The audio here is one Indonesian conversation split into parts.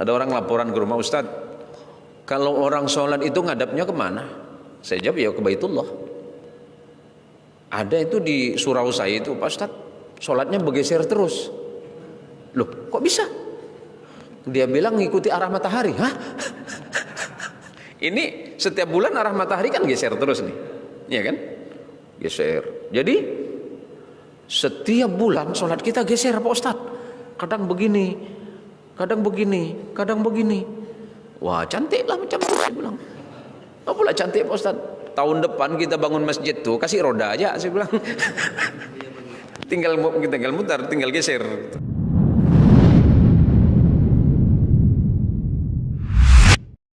Ada orang laporan ke rumah, Ustaz, kalau orang sholat itu ngadapnya kemana? Saya jawab, ya ke Baitullah. Ada itu di surau saya itu, Pak Ustaz, sholatnya bergeser terus. Loh, kok bisa? Dia bilang ngikuti arah matahari. Hah? Ini setiap bulan arah matahari kan geser terus nih, ya kan? Geser. Jadi setiap bulan sholat kita geser, Pak Ustaz. Kadang begini, kadang begini, kadang begini. Wah, cantik lah macam itu, saya bilang. Apa pula cantik, Pak Ustaz? Tahun depan kita bangun masjid tuh kasih roda aja, saya bilang. tinggal mutar, tinggal geser.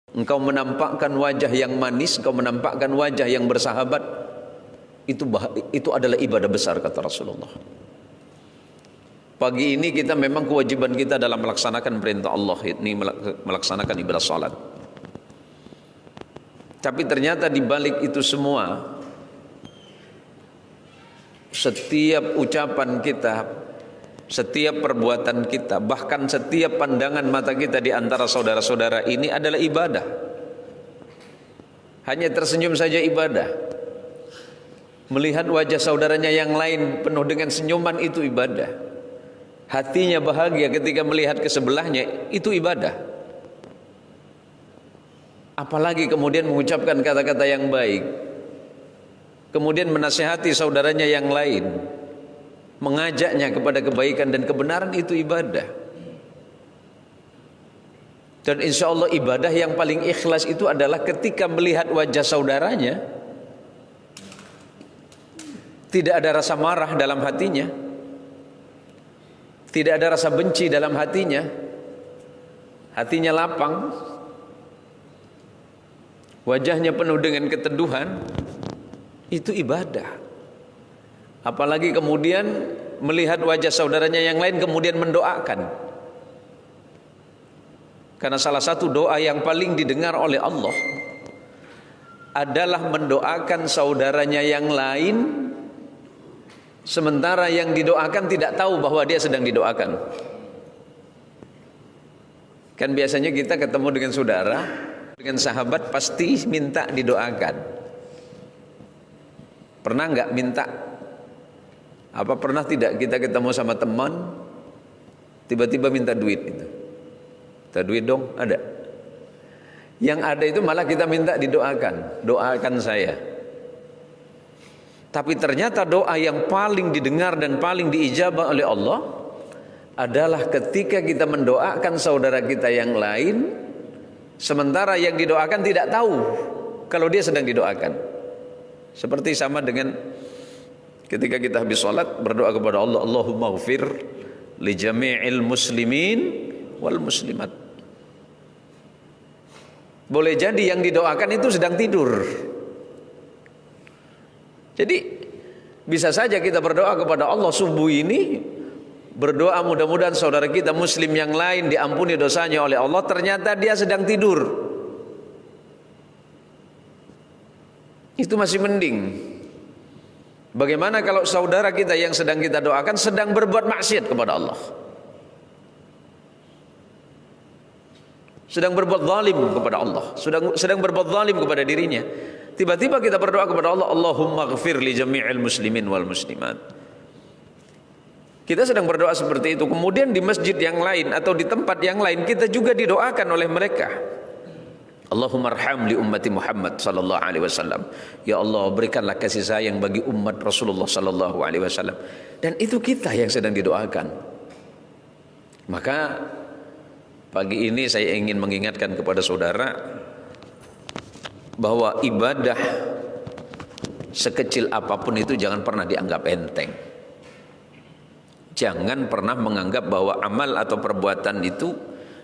Engkau menampakkan wajah yang manis, engkau menampakkan wajah yang bersahabat, itu adalah ibadah besar, kata Rasulullah. Pagi ini kita memang kewajiban kita dalam melaksanakan perintah Allah, ini melaksanakan ibadah salat. Tapi ternyata di balik itu semua, setiap ucapan kita, setiap perbuatan kita, bahkan setiap pandangan mata kita di antara saudara-saudara ini adalah ibadah. Hanya tersenyum saja ibadah. Melihat wajah saudaranya yang lain penuh dengan senyuman itu ibadah. Hatinya bahagia ketika melihat ke sebelahnya, itu ibadah. Apalagi kemudian mengucapkan kata-kata yang baik, kemudian menasihati saudaranya yang lain, mengajaknya kepada kebaikan dan kebenaran, itu ibadah. Dan insya Allah ibadah yang paling ikhlas itu adalah ketika melihat wajah saudaranya tidak ada rasa marah dalam hatinya, tidak ada rasa benci dalam hatinya, hatinya lapang, wajahnya penuh dengan keteduhan, itu ibadah. Apalagi kemudian melihat wajah saudaranya yang lain kemudian mendoakan. Karena salah satu doa yang paling didengar oleh Allah adalah mendoakan saudaranya yang lain, sementara yang didoakan tidak tahu bahwa dia sedang didoakan. Kan biasanya kita ketemu dengan saudara, dengan sahabat pasti minta didoakan. Pernah nggak minta? Apa pernah tidak kita ketemu sama teman, tiba-tiba minta duit itu? Minta duit dong, ada. Yang ada itu malah kita minta didoakan, doakan saya. Tapi ternyata doa yang paling didengar dan paling diijabah oleh Allah adalah ketika kita mendoakan saudara kita yang lain, sementara yang didoakan tidak tahu kalau dia sedang didoakan. Seperti sama dengan ketika kita habis sholat berdoa kepada Allah, Allahumma ghfir li jami'il muslimin wal muslimat. Boleh jadi yang didoakan itu sedang tidur. Jadi bisa saja kita berdoa kepada Allah subuh ini, berdoa mudah-mudahan saudara kita muslim yang lain diampuni dosanya oleh Allah, ternyata dia sedang tidur. Itu masih mending. Bagaimana kalau saudara kita yang sedang kita doakan sedang berbuat maksiat kepada Allah, sedang berbuat zalim kepada Allah, sedang berbuat zalim kepada dirinya. Tiba-tiba kita berdoa kepada Allah, Allahumma ghfir li jami'il muslimin wal muslimat. Kita sedang berdoa seperti itu. Kemudian di masjid yang lain atau di tempat yang lain kita juga didoakan oleh mereka. Allahumma arham li ummati Muhammad sallallahu alaihi wasallam. Ya Allah, berikanlah kasih sayang bagi umat Rasulullah sallallahu alaihi wasallam. Dan itu kita yang sedang didoakan. Maka pagi ini saya ingin mengingatkan kepada saudara bahwa ibadah sekecil apapun itu jangan pernah dianggap enteng. Jangan pernah menganggap bahwa amal atau perbuatan itu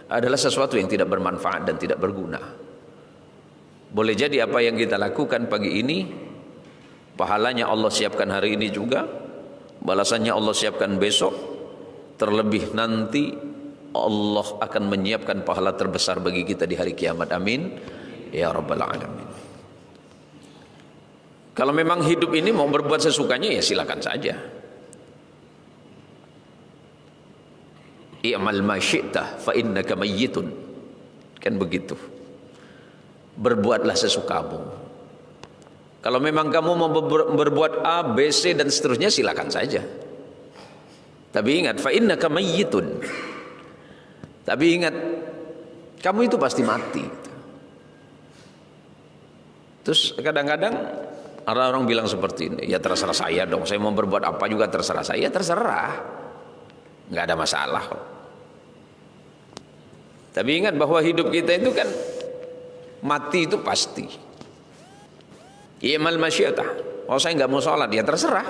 adalah sesuatu yang tidak bermanfaat dan tidak berguna. Boleh jadi apa yang kita lakukan pagi ini, pahalanya Allah siapkan hari ini juga, balasannya Allah siapkan besok, terlebih nanti Allah akan menyiapkan pahala terbesar bagi kita di hari kiamat. Amin ya rabbal alamin. Kalau memang hidup ini mau berbuat sesukanya, ya silakan saja. I'mal ma syi'ta fa innaka mayyitun. Kan begitu. Berbuatlah sesukamu. Kalau memang kamu mau berbuat A, B, C dan seterusnya silakan saja. Tapi ingat, fa innaka mayyitun. Tapi ingat, kamu itu pasti mati. Terus kadang-kadang orang bilang seperti ini, ya terserah saya dong, saya mau berbuat apa juga terserah saya, terserah. Nggak ada masalah. Tapi ingat bahwa hidup kita itu kan mati itu pasti. I'mal masyiatah. Oh saya nggak mau sholat, ya terserah.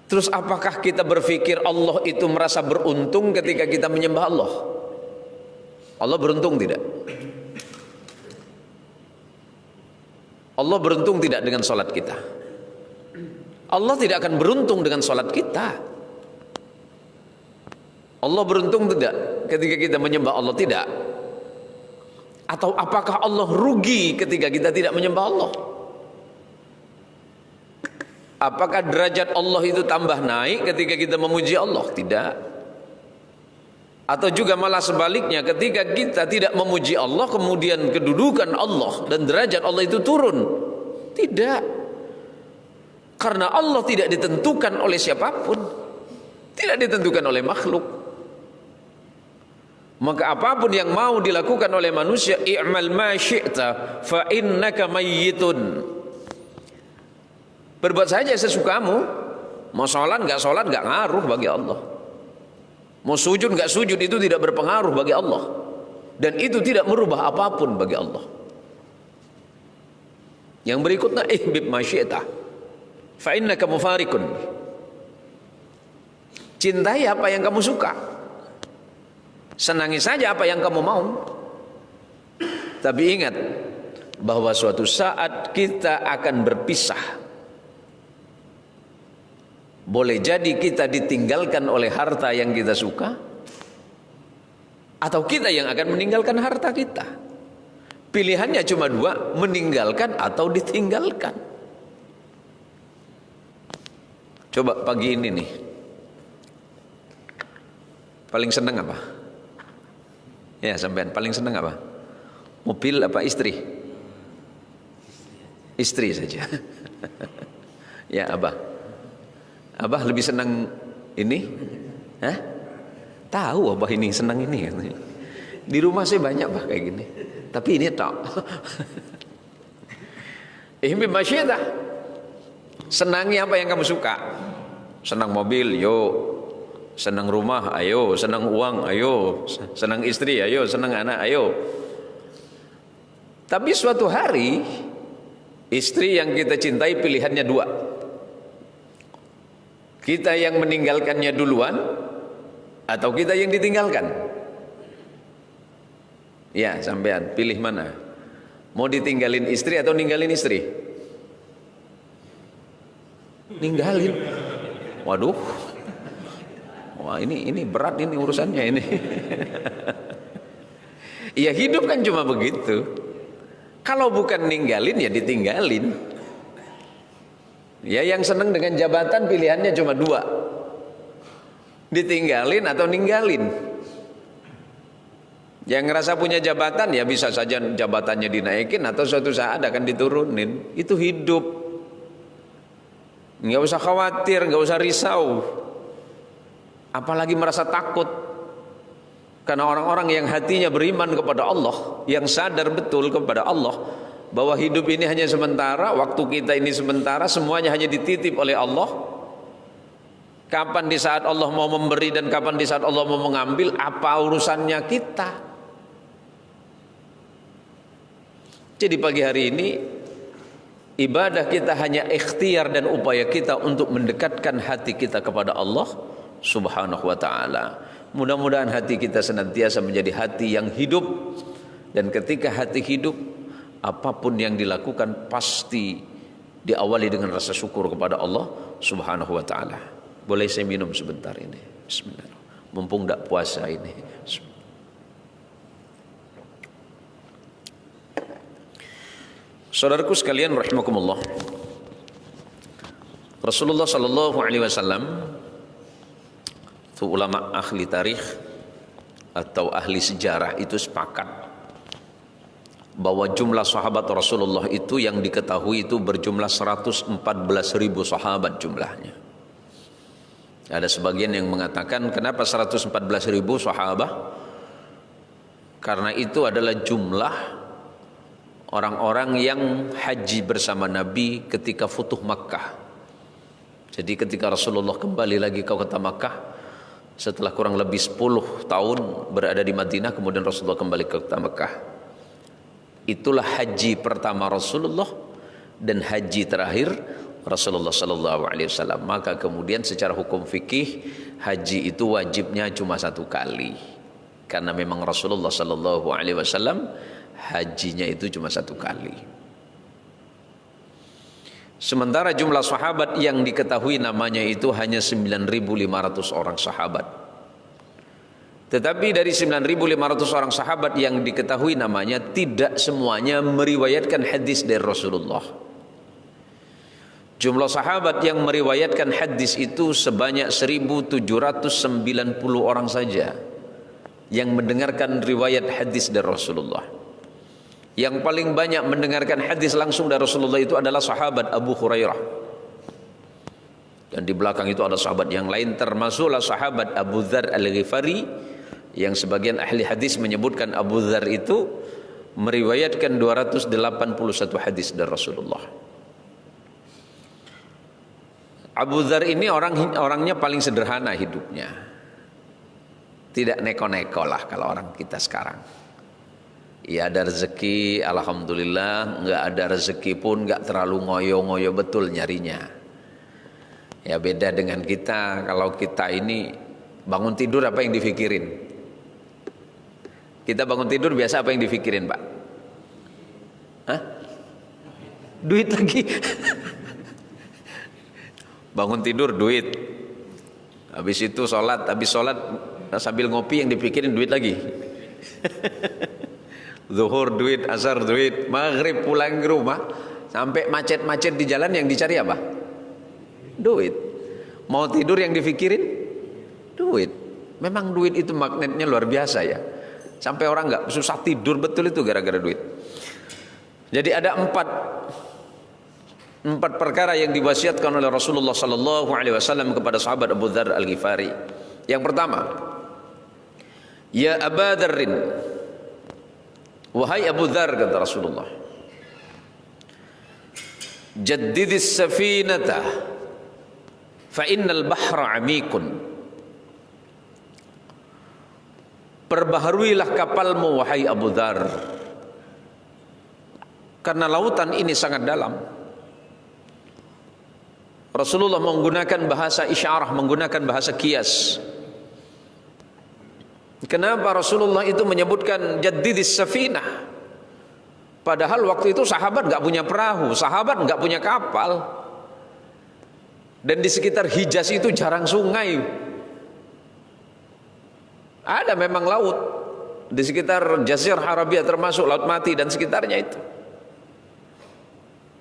Terus apakah kita berpikir Allah itu merasa beruntung ketika kita menyembah Allah? Allah beruntung tidak? Allah beruntung tidak dengan sholat kita? Allah tidak akan beruntung dengan sholat kita. Allah beruntung tidak ketika kita menyembah Allah? Tidak. Atau apakah Allah rugi ketika kita tidak menyembah Allah? Apakah derajat Allah itu tambah naik ketika kita memuji Allah? Tidak. Atau juga malah sebaliknya, ketika kita tidak memuji Allah, kemudian kedudukan Allah dan derajat Allah itu turun? Tidak. Karena Allah tidak ditentukan oleh siapapun, tidak ditentukan oleh makhluk. Maka apapun yang mau dilakukan oleh manusia, i'mal ma syi'ta fa innaka mayyitun. Berbuat saja sesukamu. Mau sholat nggak ngaruh bagi Allah. Mau sujud nggak sujud itu tidak berpengaruh bagi Allah. Dan itu tidak merubah apapun bagi Allah. Yang berikutnya, ihbib ma syi'ta fa innaka mufarikun. Cintai apa yang kamu suka. Senangi saja apa yang kamu mau. Tapi ingat bahwa suatu saat kita akan berpisah. Boleh jadi kita ditinggalkan oleh harta yang kita suka, atau kita yang akan meninggalkan harta kita. Pilihannya cuma dua, meninggalkan atau ditinggalkan. Coba pagi ini nih, paling senang apa? Ya sampean paling senang apa? Mobil apa istri? Istri saja. Ya Abah. Abah lebih senang ini? Hah? Tahu Abah ini senang ini. Di rumah saya banyak bah kayak gini. Tapi ini tak. Ihbib masyidah. Senangi apa yang kamu suka. Senang mobil, yuk. Senang rumah, ayo. Senang uang, ayo. Senang istri, ayo. Senang anak, ayo. Tapi suatu hari, istri yang kita cintai pilihannya dua. Kita yang meninggalkannya duluan, atau kita yang ditinggalkan? Ya, sampean pilih mana? Mau ditinggalin istri atau ninggalin istri? Ninggalin. Waduh. Wah, ini berat ini urusannya ini. Ya hidup kan cuma begitu. Kalau bukan ninggalin ya ditinggalin. Ya yang senang dengan jabatan pilihannya cuma dua. Ditinggalin atau ninggalin. Yang ngerasa punya jabatan ya bisa saja jabatannya dinaikin atau suatu saat akan diturunin. Itu hidup. Nggak usah khawatir, nggak usah risau. Apalagi merasa takut. Karena orang-orang yang hatinya beriman kepada Allah, yang sadar betul kepada Allah bahwa hidup ini hanya sementara, waktu kita ini sementara, semuanya hanya dititip oleh Allah. Kapan di saat Allah mau memberi dan kapan di saat Allah mau mengambil, apa urusannya kita? Jadi pagi hari ini ibadah kita hanya ikhtiar dan upaya kita untuk mendekatkan hati kita kepada Allah Subhanahu wa ta'ala. Mudah-mudahan hati kita senantiasa menjadi hati yang hidup. Dan ketika hati hidup, apapun yang dilakukan pasti diawali dengan rasa syukur kepada Allah Subhanahu wa ta'ala. Boleh saya minum sebentar ini? Bismillahirrahmanirrahim. Mumpung tidak puasa ini. Saudaraku sekalian rahimakumullah. Rasulullah sallallahu alaihi wasallam, itu ulama ahli tarikh atau ahli sejarah itu sepakat bahwa jumlah sahabat Rasulullah itu yang diketahui itu berjumlah 114.000 sahabat jumlahnya. Ada sebagian yang mengatakan kenapa 114.000 sahabat? Karena itu adalah jumlah orang-orang yang haji bersama Nabi ketika Futuh Makkah. Jadi ketika Rasulullah kembali lagi ke kota Makkah setelah kurang lebih 10 tahun berada di Madinah, kemudian Rasulullah kembali ke kota Makkah. Itulah haji pertama Rasulullah dan haji terakhir Rasulullah sallallahu alaihi wasallam. Maka kemudian secara hukum fikih haji itu wajibnya cuma 1 kali. Karena memang Rasulullah sallallahu alaihi wasallam hajinya itu cuma 1 kali. Sementara jumlah sahabat yang diketahui namanya itu hanya 9.500 orang sahabat. Tetapi dari 9.500 orang sahabat yang diketahui namanya, tidak semuanya meriwayatkan hadis dari Rasulullah. Jumlah sahabat yang meriwayatkan hadis itu sebanyak 1.790 orang saja yang mendengarkan riwayat hadis dari Rasulullah. Yang paling banyak mendengarkan hadis langsung dari Rasulullah itu adalah sahabat Abu Hurairah. Dan di belakang itu ada sahabat yang lain, termasuklah sahabat Abu Dzar Al-Ghifari, yang sebagian ahli hadis menyebutkan Abu Dzar itu meriwayatkan 281 hadis dari Rasulullah. Abu Dzar ini orangnya paling sederhana hidupnya. Tidak neko-neko lah kalau orang kita sekarang. Ya ada rezeki, alhamdulillah. Enggak ada rezeki pun enggak terlalu ngoyo-ngoyo betul nyarinya. Ya beda dengan kita. Kalau kita ini bangun tidur apa yang difikirin? Kita bangun tidur biasa apa yang difikirin, Pak? Hah? Duit lagi. Bangun tidur duit. Habis itu sholat. Habis sholat sambil ngopi yang dipikirin duit lagi. Zuhur duit, asar duit, maghrib pulang ke rumah, sampai macet-macet di jalan yang dicari apa? Duit. Mau tidur yang difikirin? Duit. Memang duit itu magnetnya luar biasa ya. Sampai orang nggak susah tidur betul itu gara-gara duit. Jadi ada empat perkara yang diwasiatkan oleh Rasulullah sallallahu alaihi wasallam kepada sahabat Abu Dzar Al-Ghifari. Yang pertama, ya Aba Dzarrin, wahai Abu Dzar, kata Rasulullah, jaddidis safinata fa innal bahra amikun. Perbaharuilah kapalmu wahai Abu Dzar, karena lautan ini sangat dalam. Rasulullah menggunakan bahasa isyarah, menggunakan bahasa kias. Kenapa Rasulullah itu menyebutkan jaddidis safinah? Padahal waktu itu sahabat nggak punya perahu, sahabat nggak punya kapal, dan di sekitar Hijaz itu jarang sungai. Ada memang laut di sekitar Jazirah Arabia, termasuk Laut Mati dan sekitarnya itu.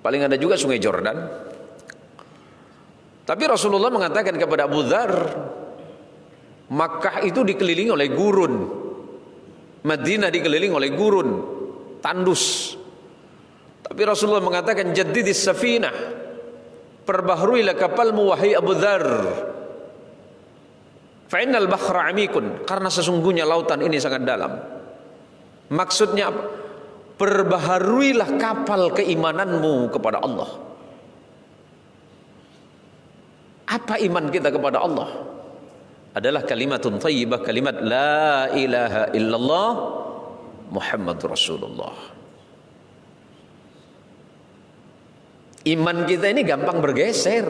Paling ada juga Sungai Jordan. Tapi Rasulullah mengatakan kepada Abu Dzar, Makkah itu dikelilingi oleh gurun, Madinah dikelilingi oleh gurun, tandus. Tapi Rasulullah mengatakan jaddidis safinah, perbaharuilah kapalmu wahai Abu Dzar, fa innal bahra amikun, karena sesungguhnya lautan ini sangat dalam. Maksudnya apa? Perbaharuilah kapal keimananmu kepada Allah. Apa iman kita kepada Allah? Adalah kalimatun thayyibah, kalimat la ilaha illallah Muhammadur Rasulullah. Iman kita ini gampang bergeser.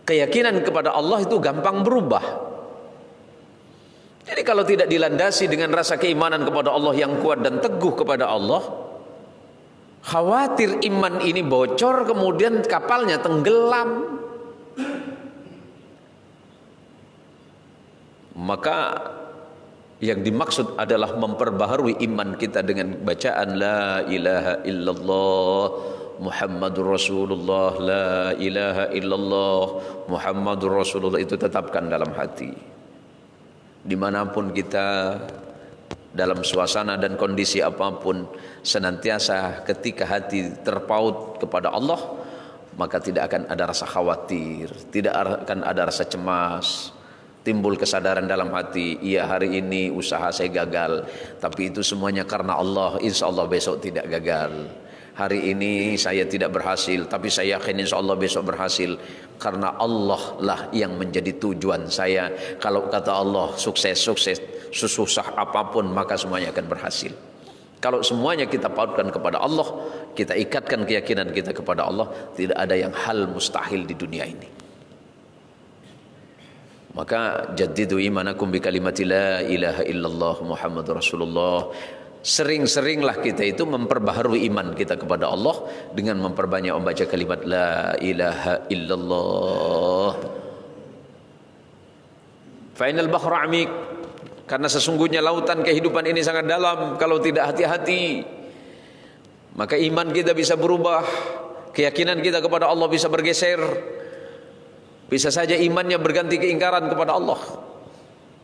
Keyakinan kepada Allah itu gampang berubah. Jadi kalau tidak dilandasi dengan rasa keimanan kepada Allah yang kuat dan teguh kepada Allah, khawatir iman ini bocor kemudian kapalnya tenggelam. Maka yang dimaksud adalah memperbaharui iman kita dengan bacaan la ilaha illallah Muhammadur Rasulullah, la ilaha illallah Muhammadur Rasulullah, itu tetapkan dalam hati. dimanapun kita, dalam suasana dan kondisi apapun, senantiasa ketika hati terpaut kepada Allah, maka tidak akan ada rasa khawatir, tidak akan ada rasa cemas. Timbul kesadaran dalam hati, iya hari ini usaha saya gagal, tapi itu semuanya karena Allah, insya Allah besok tidak gagal. Hari ini saya tidak berhasil, tapi saya yakin insya Allah besok berhasil, karena Allah lah yang menjadi tujuan saya. Kalau kata Allah sukses, sesusah apapun maka semuanya akan berhasil. Kalau semuanya kita pautkan kepada Allah, kita ikatkan keyakinan kita kepada Allah, tidak ada yang hal mustahil di dunia ini. Maka jaddidu imanakum bi kalimati la ilaha illallah Muhammadur Rasulullah. Sering-seringlah kita itu memperbaharui iman kita kepada Allah dengan memperbanyak membaca kalimat la ilaha illallah. Fa inal bahra amik, karena sesungguhnya lautan kehidupan ini sangat dalam. Kalau tidak hati-hati, maka iman kita bisa berubah, keyakinan kita kepada Allah bisa bergeser. Bisa saja imannya berganti keingkaran kepada Allah.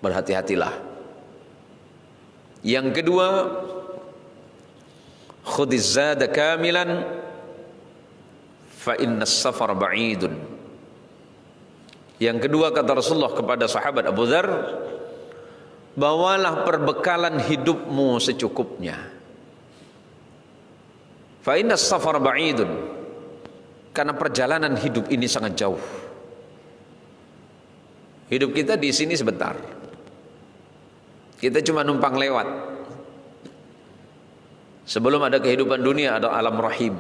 Berhati-hatilah. Yang kedua, khudhiz zada kamilan fa innas safar ba'idun. Yang kedua kata Rasulullah kepada sahabat Abu Dzar, bawalah perbekalan hidupmu secukupnya. Fa innas safar ba'idun. Karena perjalanan hidup ini sangat jauh. Hidup kita di sini sebentar. Kita cuma numpang lewat. Sebelum ada kehidupan dunia ada alam rahim.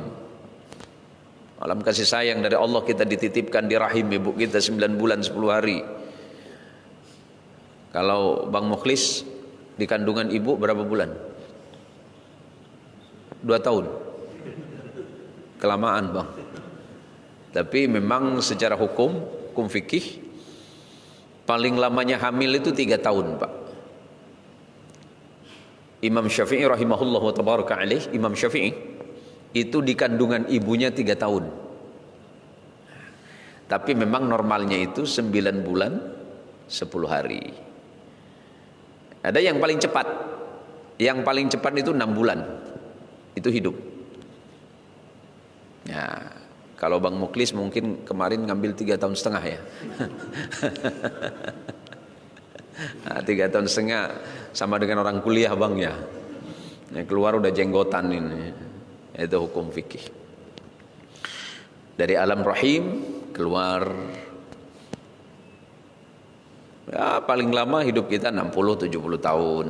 Alam kasih sayang dari Allah, kita dititipkan di rahim ibu kita 9 bulan 10 hari. Kalau Bang Mukhlis di kandungan ibu berapa bulan? 2 tahun. Kelamaan Bang. Tapi memang secara hukum fikih, paling lamanya hamil itu 3 tahun Pak. Imam Syafi'i rahimahullah wa tabaraka alaih, Imam Syafi'i itu di kandungan ibunya 3 tahun. Tapi memang normalnya itu 9 bulan 10 hari. Ada yang paling cepat. Yang paling cepat itu 6 bulan. Itu hidup. Ya, kalau Bang Mukhlis mungkin kemarin ngambil 3 tahun setengah ya. Nah, 3 tahun setengah sama dengan orang kuliah Bang ya. Keluar udah jenggotan ini. Itu hukum fikih. Dari alam rahim keluar. Ya, paling lama hidup kita 60-70 tahun.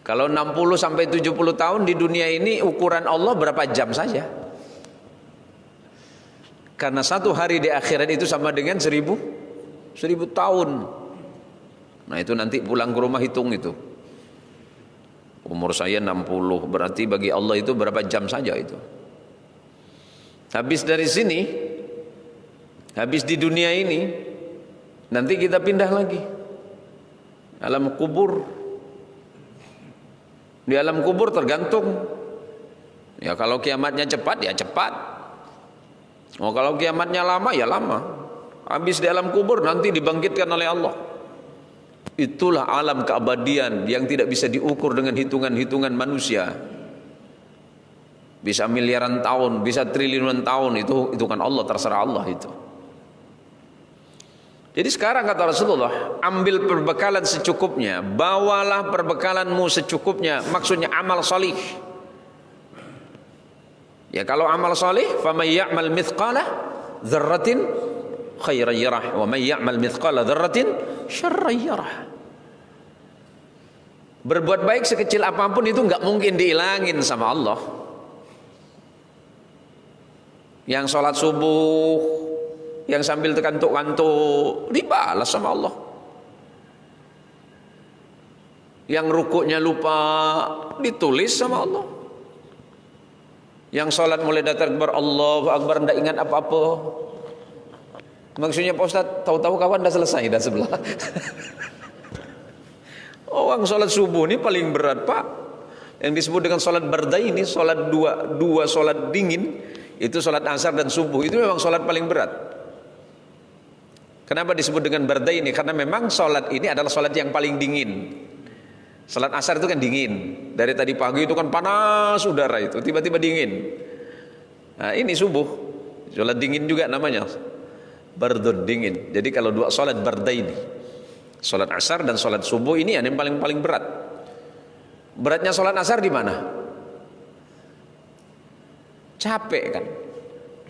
Kalau 60 sampai 70 tahun di dunia ini ukuran Allah berapa jam saja. Karena 1 hari di akhirat itu sama dengan 1000 tahun. Nah itu nanti pulang ke rumah hitung itu. Umur saya 60, berarti bagi Allah itu berapa jam saja itu. Habis dari sini, habis di dunia ini, nanti kita pindah lagi. Alam kubur. Di alam kubur tergantung. Ya kalau kiamatnya cepat ya cepat. Oh kalau kiamatnya lama ya lama. Habis di alam kubur nanti dibangkitkan oleh Allah. Itulah alam keabadian yang tidak bisa diukur dengan hitungan-hitungan manusia. Bisa miliaran tahun, bisa triliunan tahun, itu kan Allah, terserah Allah itu. Jadi sekarang kata Rasulullah, ambil perbekalan secukupnya, bawalah perbekalanmu secukupnya, maksudnya amal salih. Ya kalau amal salih, faman ya'mal mithqala dzarratin khairan yarah wa man ya'mal mithqala dzarratin syarran yarah. Berbuat baik sekecil apapun itu enggak mungkin dihilangin sama Allah. Yang sholat subuh, yang sambil kantuk-kantuk dibalas sama Allah. Yang rukuknya lupa ditulis sama Allah. Yang sholat mulai datang kepada Allah Akbar tidak ingat apa-apa. Maksudnya Pak Ustaz, tahu-tahu kawan dah selesai dah sebelah. Orang sholat subuh ini paling berat Pak. Yang disebut dengan sholat barda ini, sholat dua sholat dingin, itu sholat asar dan subuh, itu memang sholat paling berat. Kenapa disebut dengan bardaini? Karena memang sholat ini adalah sholat yang paling dingin. Sholat asar itu kan dingin. Dari tadi pagi itu kan panas udara itu, tiba-tiba dingin. Nah, ini subuh, sholat dingin juga namanya. Bardun, dingin. Jadi kalau dua sholat bardaini, sholat asar dan sholat subuh ini yang paling berat. Beratnya sholat asar di mana? Capek kan?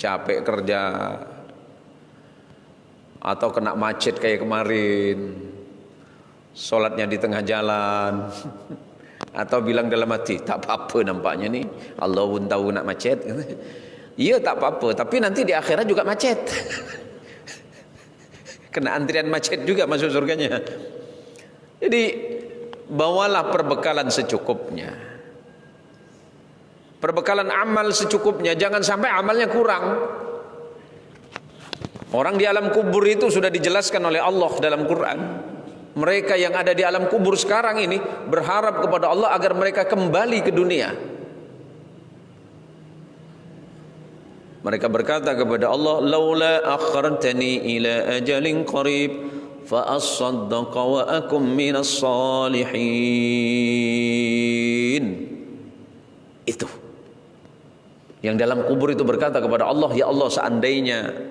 Capek kerja, atau kena macet kayak kemarin, sholatnya di tengah jalan, atau bilang dalam hati, tak apa-apa nampaknya nih, Allah pun tahu nak macet. Iya tak apa-apa, tapi nanti di akhirat juga macet. Kena antrian macet juga masuk surganya. Jadi bawalah perbekalan secukupnya, perbekalan amal secukupnya, jangan sampai amalnya kurang. Orang di alam kubur itu sudah dijelaskan oleh Allah dalam Quran. Mereka yang ada di alam kubur sekarang ini berharap kepada Allah agar mereka kembali ke dunia. Mereka berkata kepada Allah, laula akhartani ila ajalin qarib fa asaddaqa wa akum minas salihin. Itu yang dalam kubur itu berkata kepada Allah, ya Allah, seandainya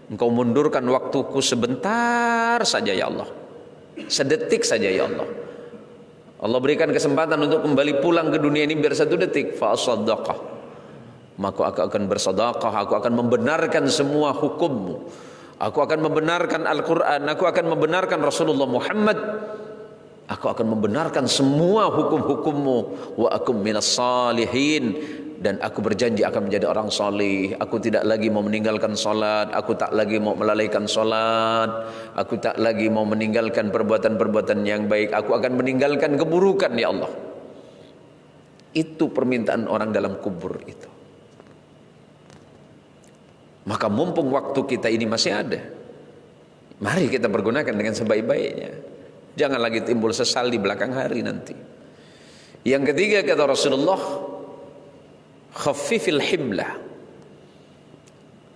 Engkau mundurkan waktuku sebentar saja ya Allah, sedetik saja ya Allah, Allah berikan kesempatan untuk kembali pulang ke dunia ini biar 1 detik, fa asaddaqah, maka aku akan bersedekah, aku akan membenarkan semua hukummu, aku akan membenarkan Al-Quran, aku akan membenarkan Rasulullah Muhammad, aku akan membenarkan semua hukum-hukummu, wa akum minas salihin, dan aku berjanji akan menjadi orang salih. Aku tidak lagi mau meninggalkan salat, aku tak lagi mau melalaikan salat, aku tak lagi mau meninggalkan perbuatan-perbuatan yang baik, aku akan meninggalkan keburukan ya Allah. Itu permintaan orang dalam kubur itu. Maka mumpung waktu kita ini masih ada, mari kita pergunakan dengan sebaik-baiknya. Jangan lagi timbul sesal di belakang hari nanti. Yang ketiga kata Rasulullah, khaffifil himlah,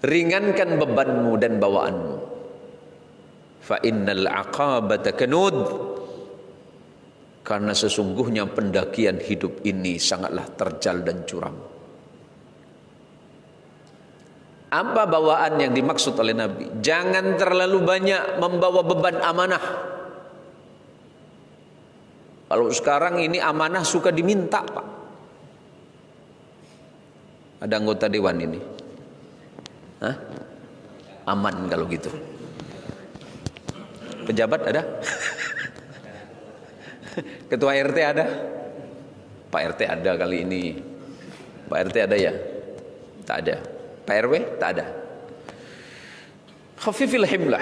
ringankan bebanmu dan bawaanmu. Fa innal aqabata kanud, karena sesungguhnya pendakian hidup ini sangatlah terjal dan curam. Apa bawaan yang dimaksud oleh Nabi? Jangan terlalu banyak membawa beban amanah. Kalau sekarang ini amanah suka diminta, Pak. Ada anggota dewan ini, hah? Aman kalau gitu. Pejabat ada? Ketua RT ada? Pak RT ada kali ini. Pak RT ada ya? Tak ada. Pak RW? Tak ada. Khafifil himlah,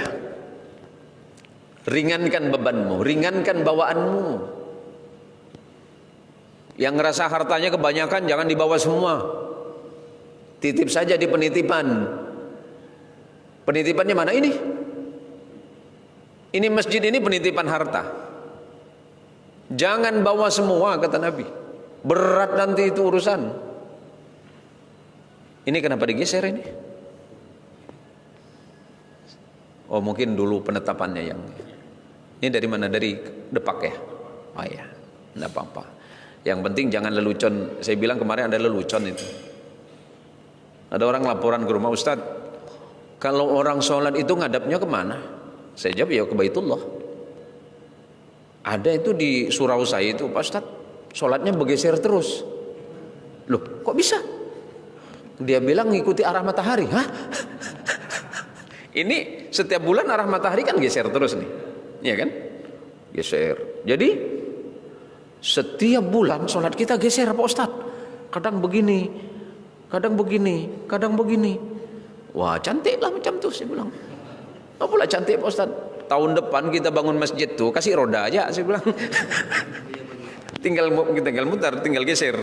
ringankan bebanmu, ringankan bawaanmu. Yang ngerasa hartanya kebanyakan jangan dibawa semua, titip saja di penitipan. Penitipannya mana ini? Ini masjid ini penitipan harta. Jangan bawa semua kata Nabi, berat nanti itu urusan. Ini kenapa digeser ini? Oh mungkin dulu penetapannya yang ini dari mana? Dari Depak ya? Oh ya, enggak apa-apa. Yang penting jangan lelucon. Saya bilang kemarin ada lelucon itu. Ada orang laporan ke rumah, Ustadz, kalau orang sholat itu ngadapnya kemana? Saya jawab ya ke Baitullah. Ada itu di surau saya itu, Pak Ustadz, sholatnya bergeser terus. Loh kok bisa? Dia bilang ngikuti arah matahari. Hah? Ini setiap bulan arah matahari kan geser terus nih, ya kan? Geser. Jadi setiap bulan sholat kita geser Pak Ustadz. Kadang begini, kadang begini, kadang begini. Wah cantik lah macam tuh, saya bilang. Oh pula cantik Pak Ustadz. Tahun depan kita bangun masjid tuh kasih roda aja, saya bilang. tinggal mutar, tinggal geser.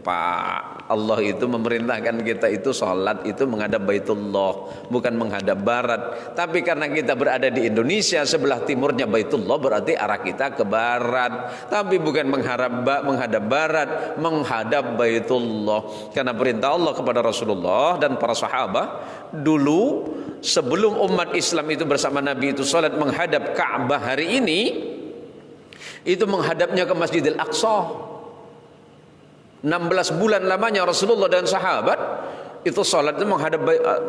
Pak, Allah itu memerintahkan kita itu sholat itu menghadap Baitullah, bukan menghadap barat. Tapi karena kita berada di Indonesia, sebelah timurnya Baitullah, berarti arah kita ke barat. Tapi bukan menghadap barat, menghadap Baitullah. Karena perintah Allah kepada Rasulullah dan para sahabat dulu, sebelum umat Islam itu bersama Nabi itu sholat menghadap Ka'bah hari ini, itu menghadapnya ke Masjidil Aqsa. 16 bulan lamanya Rasulullah dan sahabat itu sholat itu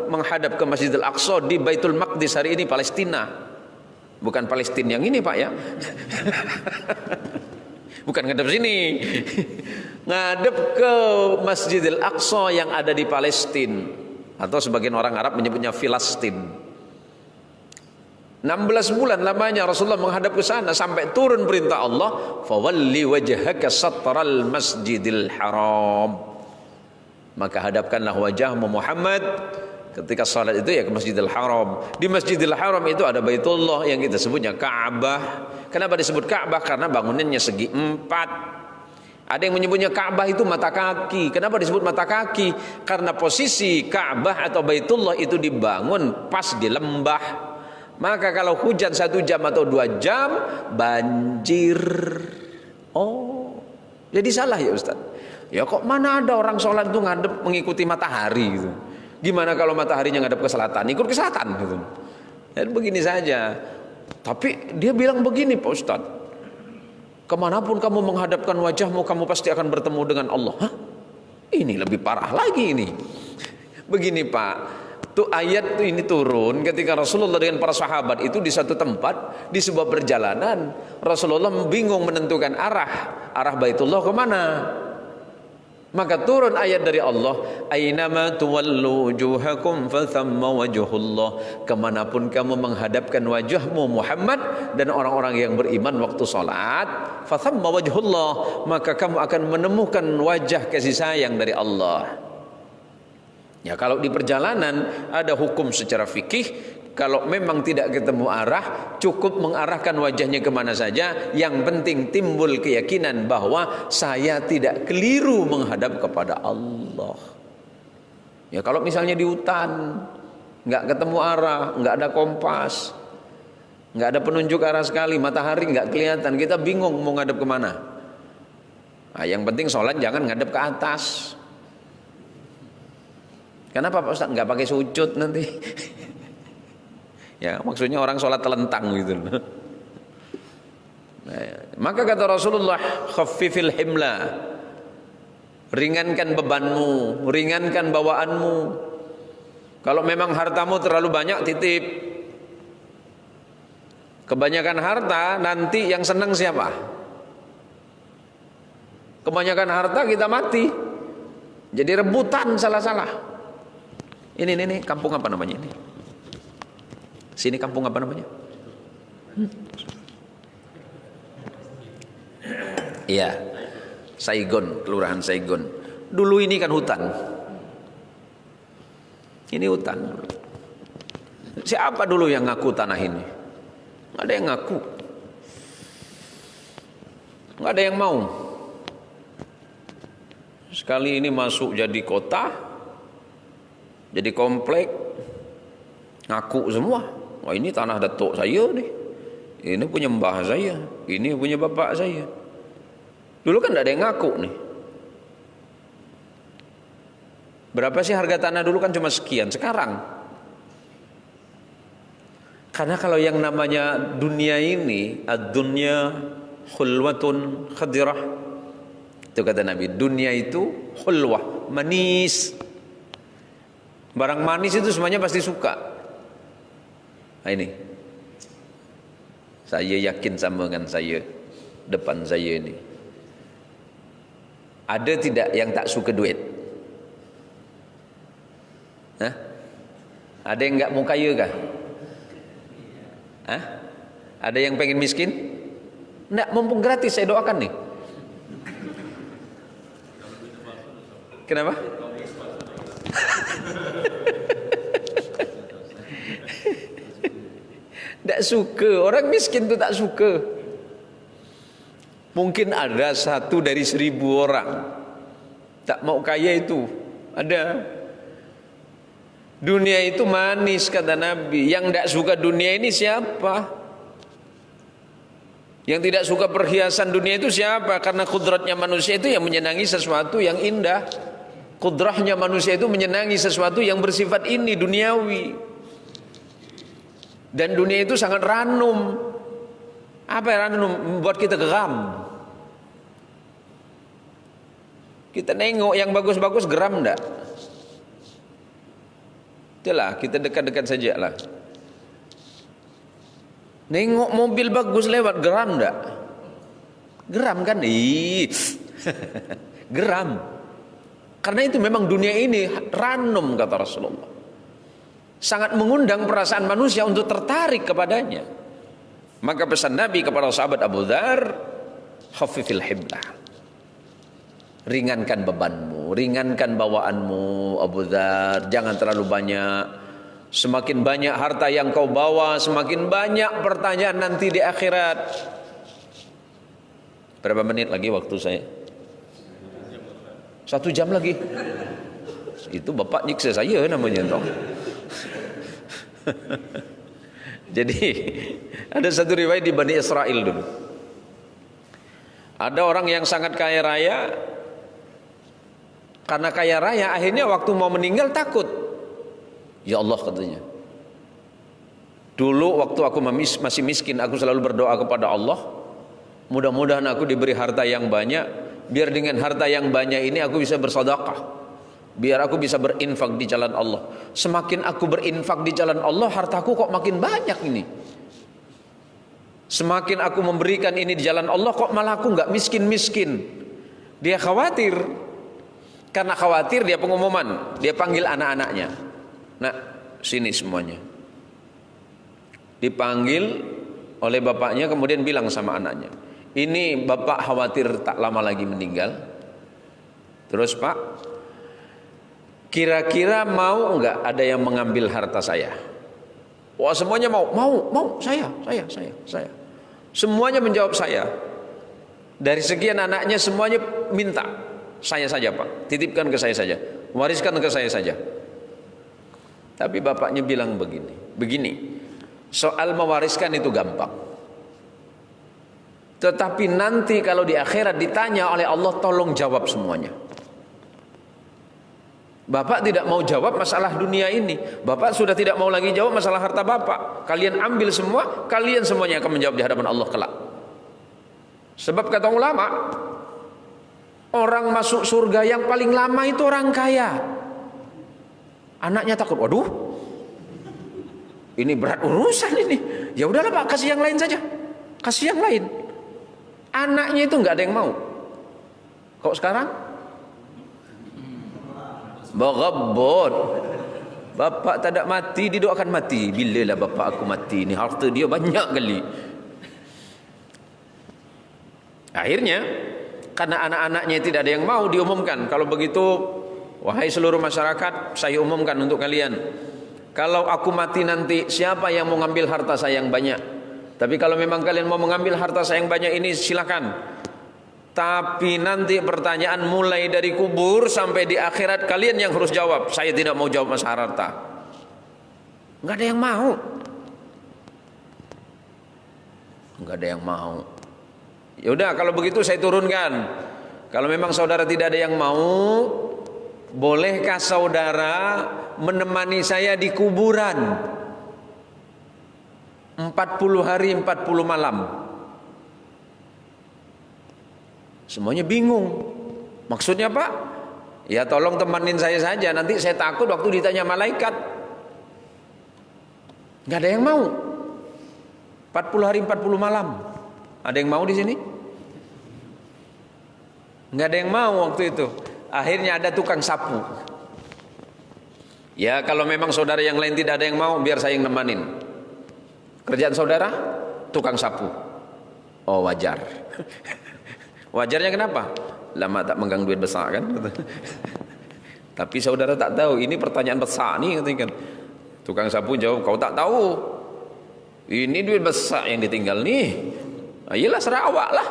menghadap ke Masjidil Aqsa di Baitul Maqdis, hari ini Palestina. Bukan Palestina yang ini Pak ya. Bukan ngadep sini. Ngadep ke Masjidil Aqsa yang ada di Palestina, atau sebagian orang Arab menyebutnya Filastin. 16 bulan lamanya Rasulullah menghadap ke sana sampai turun perintah Allah, fawalli wajhaka satral masjidil haram. Maka hadapkanlah wajahmu Muhammad ketika salat itu ya ke Masjidil Haram. Di Masjidil Haram itu ada Baitullah yang kita sebutnya Ka'bah. Kenapa disebut Ka'bah? Karena bangunannya segi 4. Ada yang menyebutnya Ka'bah itu mata kaki. Kenapa disebut mata kaki? Karena posisi Ka'bah atau Baitullah itu dibangun pas di lembah. Maka kalau hujan 1 jam atau 2 jam banjir. Oh, jadi salah ya Ustaz. Ya kok mana ada orang sholat itu ngadep mengikuti matahari gitu. Gimana kalau mataharinya ngadep ke selatan? Ikut ke selatan gitu. Dan begini saja. Tapi dia bilang begini Pak Ustaz, kemanapun kamu menghadapkan wajahmu, kamu pasti akan bertemu dengan Allah. Hah? Ini lebih parah lagi ini. Begini Pak, tuh ayat tuh ini turun ketika Rasulullah dengan para sahabat itu di satu tempat, di sebuah perjalanan. Rasulullah bingung menentukan arah Baitullah kemana. Maka turun ayat dari Allah, aynama tuwallu wujuhakum fathamma wajhullah. Kemanapun kamu menghadapkan wajahmu Muhammad dan orang-orang yang beriman waktu salat, fathamma wajhullah, maka kamu akan menemukan wajah kasih sayang dari Allah. Ya, kalau di perjalanan ada hukum secara fikih, kalau memang tidak ketemu arah, cukup mengarahkan wajahnya kemana saja. Yang penting timbul keyakinan bahwa saya tidak keliru menghadap kepada Allah. Ya, kalau misalnya di hutan nggak ketemu arah, nggak ada kompas, nggak ada penunjuk arah sekali, matahari nggak kelihatan, kita bingung mau ngadep kemana. Nah, yang penting sholat jangan ngadep ke atas. Kenapa Pak Ustaz nggak pakai sujud nanti? Ya, maksudnya orang sholat telentang gitu. Nah, maka kata Rasulullah, khaffifil himla, ringankan bebanmu, ringankan bawaanmu. Kalau memang hartamu terlalu banyak, titip. Kebanyakan harta nanti yang senang siapa? Kebanyakan harta kita mati. Jadi rebutan salah-salah. Ini kampung apa namanya ini? Sini kampung apa namanya? Iya, Saigon, kelurahan Saigon. Dulu ini kan hutan. Ini hutan. Siapa dulu yang ngaku tanah ini? Nggak ada yang ngaku. Nggak ada yang mau. Sekali ini masuk jadi kota, jadi komplek, ngaku semua. Wah, ini tanah datuk saya nih, ini punya mbah saya, ini punya bapak saya. Dulu kan tidak ada yang ngaku nih. Berapa sih harga tanah dulu? Kan cuma sekian. Sekarang, karena kalau yang namanya dunia ini, ad-dunya khulwatun khadirah, itu kata Nabi, dunia itu khulwah, manis. Barang manis itu semuanya pasti suka. Nah ini, saya yakin sama dengan saya, depan saya ini, ada tidak yang tak suka duit? Hah? Ada yang nggak mau kaya kah? Hah? Ada yang pengen miskin? Nggak, mumpung gratis saya doakan nih. Kenapa? Tak suka, orang miskin itu tak suka. Mungkin ada 1 dari 1000 orang, Tak mau kaya itu. Ada. Dunia itu manis kata Nabi. Yang tidak suka dunia ini siapa? Yang tidak suka perhiasan dunia itu siapa? Karena kudratnya manusia itu yang menyenangi sesuatu yang indah. Kudrahnya manusia itu menyenangi sesuatu yang bersifat ini, duniawi. Dan dunia itu sangat ranum. Apa yang ranum? Membuat kita geram. Kita nengok yang bagus-bagus geram enggak? Itulah, kita dekat-dekat saja lah. Nengok mobil bagus lewat, geram enggak? Geram kan? Geram. Karena itu memang dunia ini ranum kata Rasulullah. Sangat mengundang perasaan manusia untuk tertarik kepadanya. Maka pesan Nabi kepada sahabat Abu Dzar, khafifil himlah. Ringankan bebanmu, ringankan bawaanmu Abu Dzar, jangan terlalu banyak. Semakin banyak harta yang kau bawa, semakin banyak pertanyaan nanti di akhirat. Berapa menit lagi waktu saya? 1 jam lagi. Itu bapak nyiksa saya namanya toh. Jadi ada satu riwayat di Bani Israel dulu. Ada orang yang sangat kaya raya. Karena kaya raya akhirnya waktu mau meninggal takut. Ya Allah katanya. Dulu waktu aku masih miskin, aku selalu berdoa kepada Allah, mudah-mudahan aku diberi harta yang banyak, biar dengan harta yang banyak ini aku bisa bersedekah, biar aku bisa berinfak di jalan Allah. Semakin aku berinfak di jalan Allah, hartaku kok makin banyak ini. Semakin aku memberikan ini di jalan Allah, kok malah aku nggak miskin-miskin. Dia khawatir. Karena khawatir dia pengumuman, dia panggil anak-anaknya. Nah, sini semuanya. Dipanggil oleh bapaknya, kemudian bilang sama anaknya, ini bapak khawatir tak lama lagi meninggal. Terus Pak, kira-kira mau enggak ada yang mengambil harta saya? Wah semuanya mau, saya. Semuanya menjawab saya. Dari sekian anaknya semuanya minta. Saya saja Pak, titipkan ke saya saja, wariskan ke saya saja. Tapi bapaknya bilang begini, soal mewariskan itu gampang. Tetapi nanti kalau di akhirat ditanya oleh Allah, tolong jawab semuanya. Bapak tidak mau jawab masalah dunia ini. Bapak sudah tidak mau lagi jawab masalah harta bapak. Kalian ambil semua, kalian semuanya akan menjawab di hadapan Allah kelak. Sebab kata ulama, orang masuk surga yang paling lama itu orang kaya. Anaknya takut, waduh, ini berat urusan ini. Ya udahlah Pak, kasih yang lain saja. Kasih yang lain. Anaknya itu nggak ada yang mau. Kok sekarang? Bagabot. Bapak tak ada mati, didoakan mati. Bilalah bapak aku mati, ini harta dia banyak kali. Akhirnya karena anak-anaknya tidak ada yang mau, diumumkan, kalau begitu wahai seluruh masyarakat, saya umumkan untuk kalian, kalau aku mati nanti siapa yang mau ngambil harta saya yang banyak? Tapi kalau memang kalian mau mengambil harta saya yang banyak ini silakan. Tapi nanti pertanyaan mulai dari kubur sampai di akhirat kalian yang harus jawab. Saya tidak mau jawab masalah harta. Enggak ada yang mau. Enggak ada yang mau. Ya udah kalau begitu saya turunkan. Kalau memang saudara tidak ada yang mau, bolehkah saudara menemani saya di kuburan 40 hari 40 malam? Semuanya bingung. Maksudnya Pak? Ya tolong temanin saya saja, nanti saya takut waktu ditanya malaikat. Enggak ada yang mau. 40 hari 40 malam. Ada yang mau di sini? Nggak ada yang mau waktu itu. Akhirnya ada tukang sapu. Ya kalau memang saudara yang lain tidak ada yang mau, biar saya yang nemanin. Kerjaan saudara tukang sapu. Oh wajar. Wajarnya kenapa? Lama tak megang duit besar kan? Tapi saudara tak tahu, ini pertanyaan besar nih katanya kan. Tukang sapu jawab, kau tak tahu. Ini duit besar yang ditinggal nih. Ayolah Sarawak lah.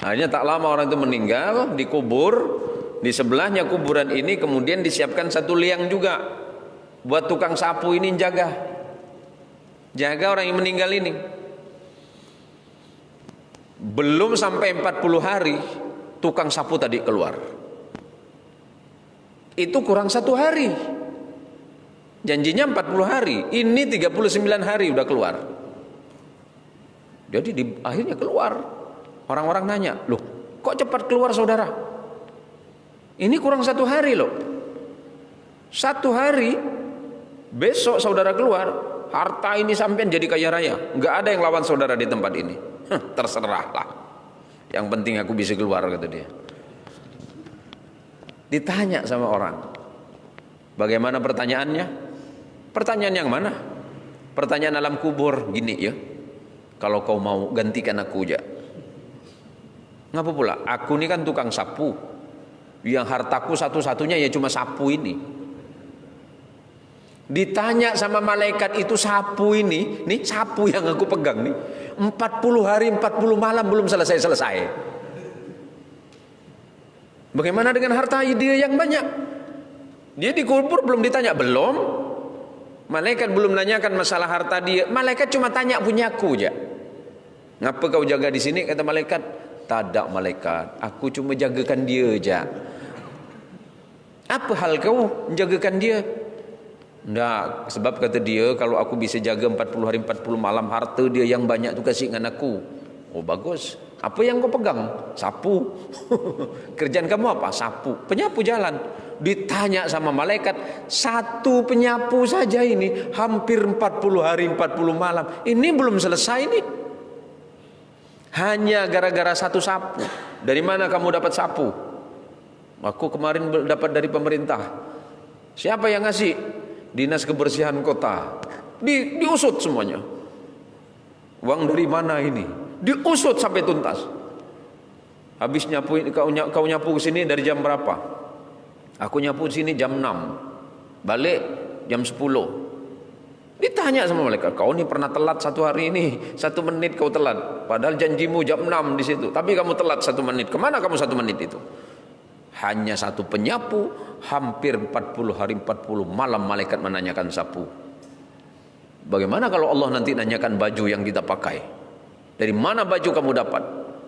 Akhirnya tak lama orang itu meninggal, dikubur. Di sebelahnya kuburan ini kemudian disiapkan satu liang juga buat tukang sapu ini jaga orang yang meninggal ini. Belum sampai 40 hari tukang sapu tadi keluar. Itu kurang 1 hari. Janjinya 40 hari, ini 39 hari udah keluar. Jadi akhirnya keluar. Orang-orang nanya, loh kok cepat keluar saudara? Ini kurang 1 hari loh. 1 hari, besok saudara keluar, harta ini sampean jadi kaya raya. Nggak ada yang lawan saudara di tempat ini. Terserahlah. Yang penting aku bisa keluar, kata dia. Ditanya sama orang, bagaimana pertanyaannya? Pertanyaan yang mana? Pertanyaan alam kubur. Gini ya, kalau kau mau gantikan aku aja. Ngapa pula? Aku ini kan tukang sapu. Yang hartaku satu-satunya ya cuma sapu ini. Ditanya sama malaikat itu sapu ini, nih sapu yang aku pegang nih, 40 hari 40 malam belum selesai-selesai. Bagaimana dengan harta dia yang banyak? Dia dikubur belum ditanya, belum. Malaikat belum nanyakan masalah harta dia. Malaikat cuma tanya punyaku aja. Ngapa kau jaga di sini? Kata malaikat, tidak malaikat, aku cuma jagakan dia aja. Apa hal kau menjagakan dia? Enggak, sebab kata dia, kalau aku bisa jaga 40 hari 40 malam, harta dia yang banyak tu kasih dengan aku. Oh bagus. Apa yang kau pegang? Sapu. Kerjaan kamu apa? Sapu. Penyapu jalan. Ditanya sama malaikat, satu penyapu saja ini hampir 40 hari 40 malam. Ini belum selesai nih. Hanya gara-gara satu sapu. Dari mana kamu dapat sapu? Aku kemarin dapat dari pemerintah. Siapa yang ngasih? Dinas Kebersihan Kota. Diusut semuanya. Uang dari mana ini? Diusut sampai tuntas. Habis nyapu, kau nyapu ke sini dari jam berapa? Aku nyapu di sini jam 6. Balik jam 10. Ditanya sama malaikat, kau ini pernah telat 1 hari ini, 1 menit kau telat. Padahal janjimu jam 6 di situ. Tapi kamu telat 1 menit. Kemana kamu 1 menit itu? Hanya satu penyapu, hampir 40 hari 40 malam malaikat menanyakan sapu. Bagaimana kalau Allah nanti nanyakan baju yang kita pakai? Dari mana baju kamu dapat?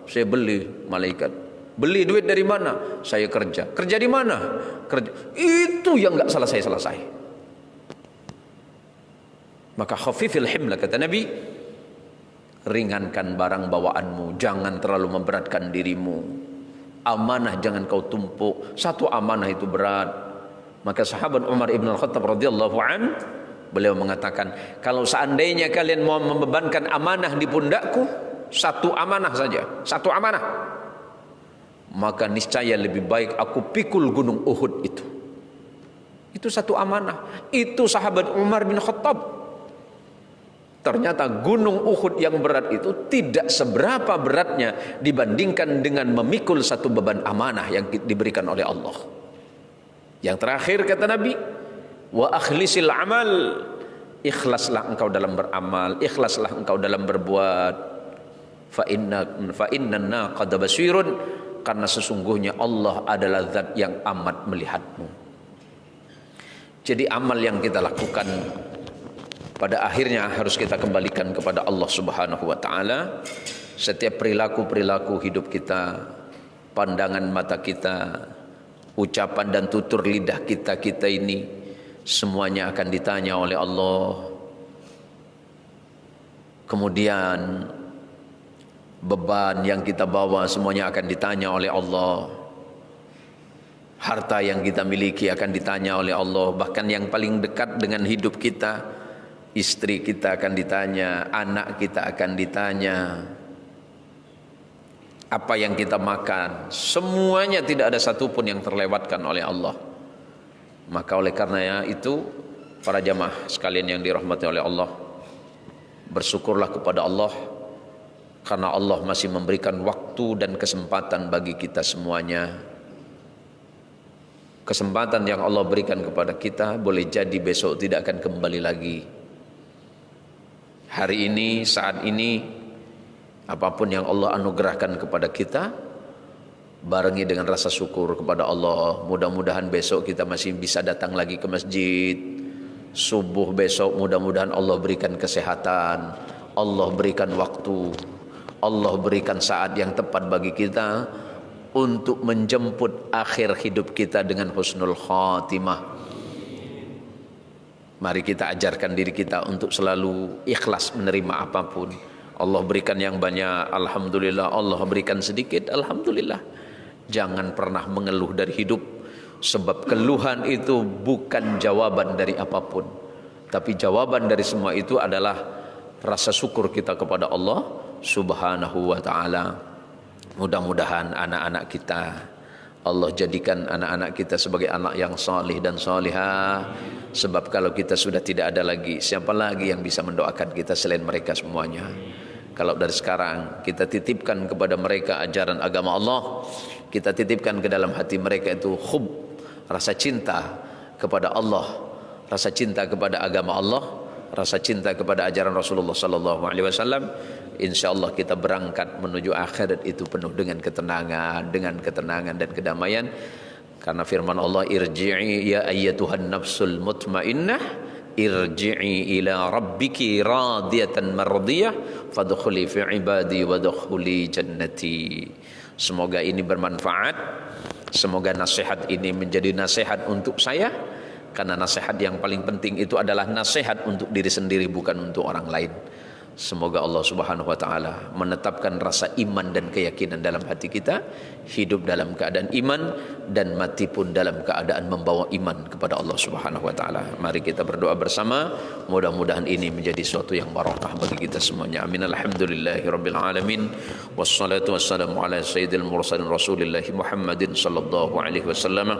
Saya beli, malaikat. Beli duit dari mana? Saya kerja. Kerja di mana? Kerja. Itu yang enggak selesai-selesai. Maka khafifil himla, kata Nabi, ringankan barang bawaanmu, jangan terlalu memberatkan dirimu. Amanah jangan kau tumpuk. Satu amanah itu berat. Maka sahabat Umar ibn al-Khattab radhiyallahu an, beliau mengatakan, kalau seandainya kalian mau membebankan amanah di pundakku, satu amanah saja, satu amanah, maka niscaya lebih baik aku pikul gunung Uhud itu. Itu satu amanah. Itu sahabat Umar bin Khattab. Ternyata gunung Uhud yang berat itu tidak seberapa beratnya dibandingkan dengan memikul satu beban amanah yang diberikan oleh Allah. Yang terakhir kata Nabi, wa akhlisil amal, ikhlaslah engkau dalam beramal, ikhlaslah engkau dalam berbuat. Fa inna qad basirun, karena sesungguhnya Allah adalah zat yang amat melihatmu. Jadi amal yang kita lakukan pada akhirnya harus kita kembalikan kepada Allah Subhanahu wa taala. Setiap perilaku-perilaku hidup kita, pandangan mata kita, ucapan dan tutur lidah kita ini semuanya akan ditanya oleh Allah. Kemudian beban yang kita bawa semuanya akan ditanya oleh Allah. Harta yang kita miliki akan ditanya oleh Allah. Bahkan yang paling dekat dengan hidup kita, istri kita akan ditanya, anak kita akan ditanya, apa yang kita makan, semuanya tidak ada satupun yang terlewatkan oleh Allah. Maka oleh karena itu, para jamaah sekalian yang dirahmati oleh Allah, bersyukurlah kepada Allah, karena Allah masih memberikan waktu dan kesempatan bagi kita semuanya. Kesempatan yang Allah berikan kepada kita boleh jadi besok tidak akan kembali lagi. Hari ini, saat ini, apapun yang Allah anugerahkan kepada kita, barengi dengan rasa syukur kepada Allah. Mudah-mudahan besok kita masih bisa datang lagi ke masjid. Subuh besok mudah-mudahan Allah berikan kesehatan, Allah berikan waktu, Allah berikan saat yang tepat bagi kita untuk menjemput akhir hidup kita dengan husnul khatimah. Mari kita ajarkan diri kita untuk selalu ikhlas menerima apapun. Allah berikan yang banyak, alhamdulillah. Allah berikan sedikit, alhamdulillah. Jangan pernah mengeluh dari hidup, sebab keluhan itu bukan jawaban dari apapun, tapi jawaban dari semua itu adalah rasa syukur kita kepada Allah Subhanahu wa ta'ala. Mudah-mudahan anak-anak kita, Allah jadikan anak-anak kita sebagai anak yang salih dan salihah. Sebab kalau kita sudah tidak ada lagi, siapa lagi yang bisa mendoakan kita selain mereka semuanya? Kalau dari sekarang kita titipkan kepada mereka ajaran agama Allah, kita titipkan ke dalam hati mereka itu hub, rasa cinta kepada Allah, rasa cinta kepada agama Allah, rasa cinta kepada ajaran Rasulullah sallallahu alaihi wasallam. Insyaallah kita berangkat menuju akhirat itu penuh dengan ketenangan dan kedamaian. Karena firman Allah, irji'i ya ayyatuhan nafsul mutmainnah, irji'i ila rabbiki radiyatan mardiyah, fadkhuli fi ibadi wadkhuli jannati. Semoga ini bermanfaat. Semoga nasihat ini menjadi nasihat untuk saya, karena nasihat yang paling penting itu adalah nasihat untuk diri sendiri, bukan untuk orang lain. Semoga Allah Subhanahu wa ta'ala menetapkan rasa iman dan keyakinan dalam hati kita, hidup dalam keadaan iman dan mati pun dalam keadaan membawa iman kepada Allah Subhanahu wa ta'ala. Mari kita berdoa bersama, mudah-mudahan ini menjadi suatu yang barakah bagi kita semuanya. Amin. Alhamdulillahirabbil alamin. Wassalatu wassalamu ala sayyidil mursalin Rasulillah Muhammadin sallallahu alaihi wasallam.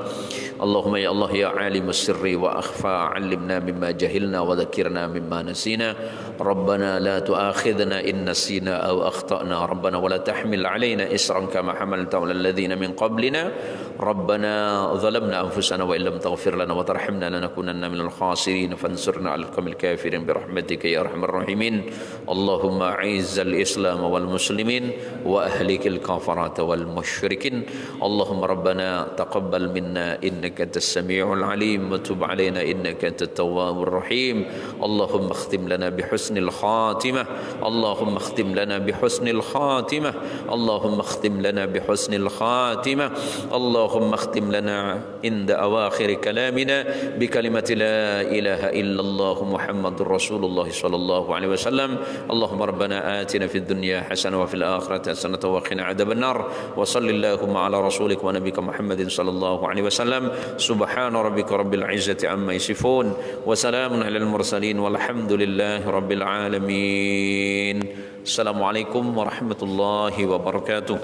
Allahumma ya Allah ya alimus sirri wa akhfa, 'allimna mimma jahilna wa dzakirna mimma nasina. Rabbana la تؤاخذنا إن نسينا أو أخطأنا ربنا ولا تحمل علينا إسرا كما حملت على الذين من قبلنا ربنا ظلمنا أنفسنا وإن لم تغفر لنا وترحمنا لنكونن من الخاسرين فانصرنا على القوم الكافرين برحمتك يا أرحم الراحمين اللهم أعز الإسلام والمسلمين وأهلك الكفرة والمشركين اللهم ربنا تقبل منا إنك أنت السميع العليم وتب علينا إنك أنت التواب الرحيم اللهم اختم لنا بحسن الخاتمة اللهم اختم لنا بحسن الخاتمة اللهم اختم لنا بحسن الخاتمة اللهم اختم لنا عند أواخر كلامنا بكلمة لا إله إلا الله محمد رسول الله صلى الله عليه وسلم اللهم ربنا آتنا في الدنيا حسنة وفي الآخرة حسنة وقنا عذاب النار وصل اللهم على رسولك ونبيك محمد صلى الله عليه وسلم سبحان ربك رب العزة عما يصفون وسلام على المرسلين والحمد لله رب العالمين. Assalamualaikum warahmatullahi wabarakatuh.